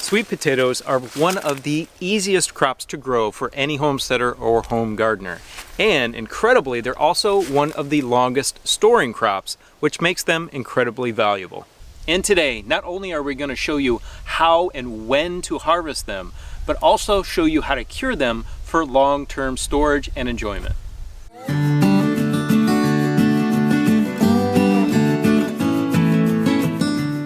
Sweet potatoes are one of the easiest crops to grow for any homesteader or home gardener. And incredibly, they're also one of the longest storing crops, which makes them incredibly valuable. And today, not only are we going to show you how and when to harvest them, but also show you how to cure them for long-term storage and enjoyment.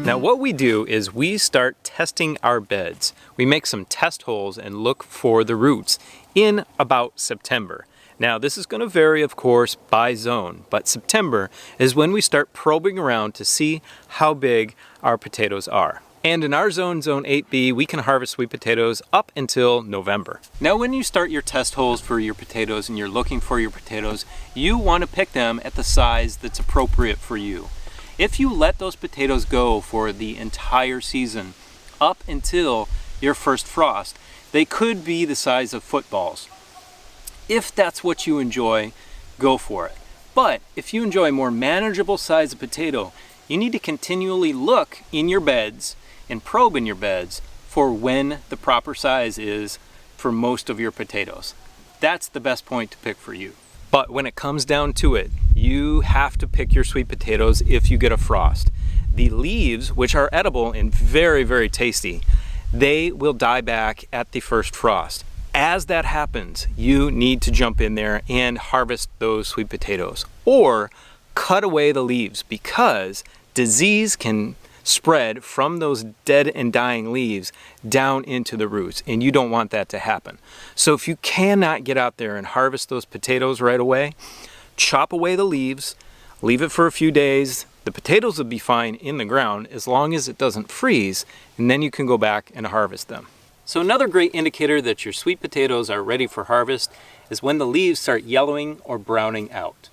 Now what we do is we start testing our beds. We make some test holes and look for the roots in about September. Now this is going to vary, of course, by zone, but September is when we start probing around to see how big our potatoes are. And in our zone, zone 8B, we can harvest sweet potatoes up until November. Now when you start your test holes for your potatoes and you're looking for your potatoes, you want to pick them at the size that's appropriate for you. If you let those potatoes go for the entire season, up until your first frost, they could be the size of footballs. If that's what you enjoy, go for it. But if you enjoy a more manageable size of potato, you need to continually look in your beds and probe in your beds for when the proper size is for most of your potatoes. That's the best point to pick for you. But when it comes down to it, you have to pick your sweet potatoes if you get a frost. The leaves, which are edible and very, very tasty, they will die back at the first frost. As that happens, you need to jump in there and harvest those sweet potatoes or cut away the leaves, because disease can spread from those dead and dying leaves down into the roots, and you don't want that to happen. So if you cannot get out there and harvest those potatoes right away, chop away the leaves, leave it for a few days. The potatoes will be fine in the ground as long as it doesn't freeze, and then you can go back and harvest them. So another great indicator that your sweet potatoes are ready for harvest is when the leaves start yellowing or browning out.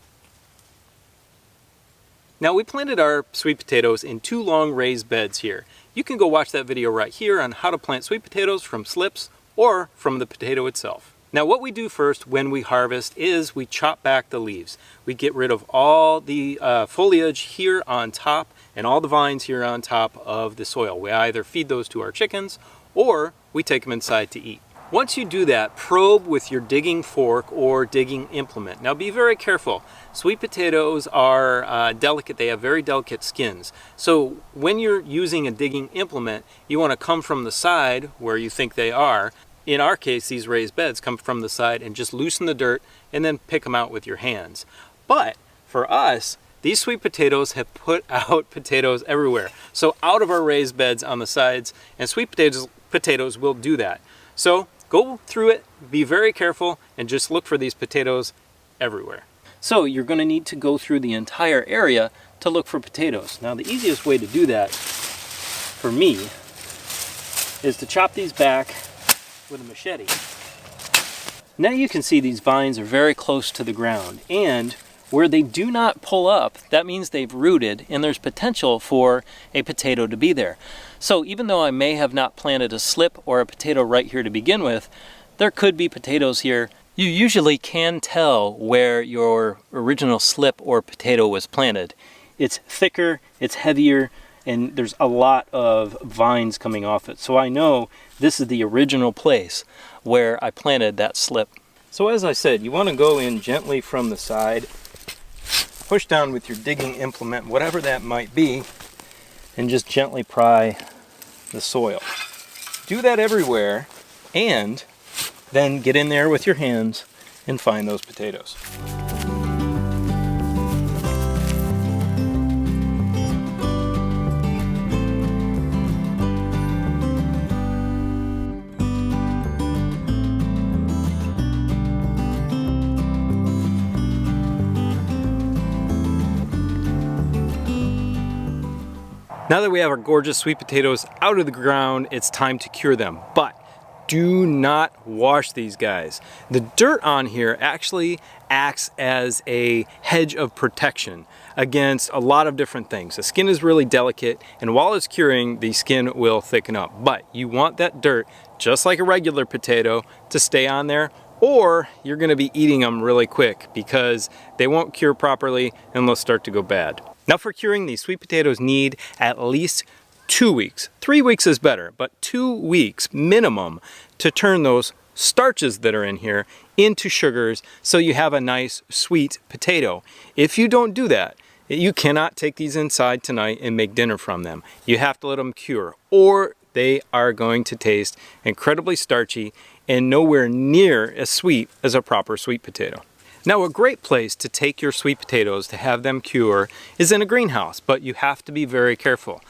Now we planted our sweet potatoes in 2 long raised beds here. You can go watch that video right here on how to plant sweet potatoes from slips or from the potato itself. Now what we do first when we harvest is we chop back the leaves. We get rid of all the foliage here on top and all the vines here on top of the soil. We either feed those to our chickens or we take them inside to eat. Once you do that, probe with your digging fork or digging implement. Now be very careful. Sweet potatoes are delicate. They have very delicate skins. So when you're using a digging implement, you want to come from the side where you think they are. In our case, these raised beds come from the side and just loosen the dirt and then pick them out with your hands. But for us, these sweet potatoes have put out potatoes everywhere. So out of our raised beds on the sides, and sweet potatoes will do that. So go through it, be very careful, and just look for these potatoes everywhere. So you're going to need to go through the entire area to look for potatoes. Now the easiest way to do that, for me, is to chop these back with a machete. Now you can see these vines are very close to the ground, and where they do not pull up, that means they've rooted and there's potential for a potato to be there. So even though I may have not planted a slip or a potato right here to begin with, there could be potatoes here. You usually can tell where your original slip or potato was planted. It's thicker, it's heavier, and there's a lot of vines coming off it. So I know this is the original place where I planted that slip. So as I said, you want to go in gently from the side, push down with your digging implement, whatever that might be, and just gently pry the soil. Do that everywhere, and then get in there with your hands and find those potatoes. Now that we have our gorgeous sweet potatoes out of the ground, it's time to cure them. But do not wash these guys. The dirt on here actually acts as a hedge of protection against a lot of different things. The skin is really delicate, and while it's curing, the skin will thicken up. But you want that dirt, just like a regular potato, to stay on there, or you're gonna be eating them really quick because they won't cure properly and they'll start to go bad. Now for curing, these sweet potatoes need at least 2 weeks. 3 weeks is better, but 2 weeks minimum to turn those starches that are in here into sugars so you have a nice sweet potato. If you don't do that, you cannot take these inside tonight and make dinner from them. You have to let them cure, or they are going to taste incredibly starchy and nowhere near as sweet as a proper sweet potato. Now, a great place to take your sweet potatoes to have them cure is in a greenhouse, but you have to be very careful.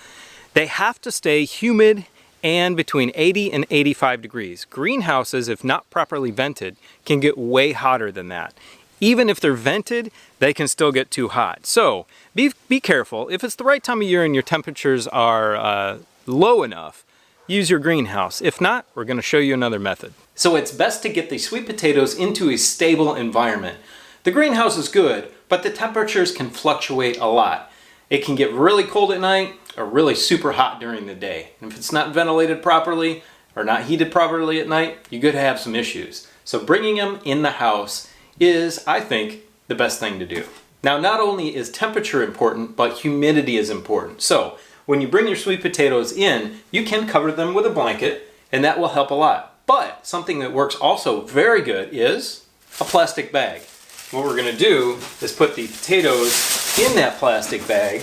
They have to stay humid and between 80 and 85 degrees. Greenhouses, if not properly vented, can get way hotter than that. Even if they're vented, they can still get too hot. So be careful. If it's the right time of year and your temperatures are low enough, use your greenhouse. If not, we're going to show you another method. So it's best to get the sweet potatoes into a stable environment. The greenhouse is good, but the temperatures can fluctuate a lot. It can get really cold at night or really super hot during the day. And if it's not ventilated properly or not heated properly at night, you're going to have some issues. So bringing them in the house is, I think, the best thing to do. Now, not only is temperature important, but humidity is important. So when you bring your sweet potatoes in, you can cover them with a blanket, and that will help a lot. But something that works also very good is a plastic bag. What we're going to do is put the potatoes in that plastic bag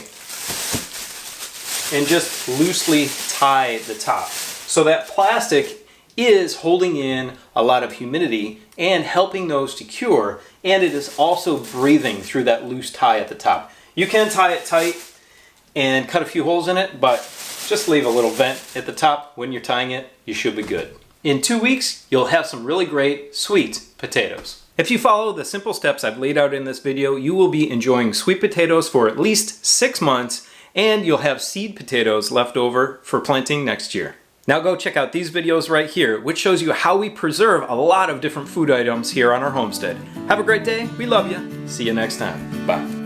and just loosely tie the top. So that plastic is holding in a lot of humidity and helping those to cure, and it is also breathing through that loose tie at the top. You can tie it tight and cut a few holes in it, but just leave a little vent at the top when you're tying it. You should be good. In 2 weeks, you'll have some really great sweet potatoes. If you follow the simple steps I've laid out in this video, you will be enjoying sweet potatoes for at least 6 months, and you'll have seed potatoes left over for planting next year. Now go check out these videos right here, which shows you how we preserve a lot of different food items here on our homestead. Have a great day. We love you. See you next time. Bye.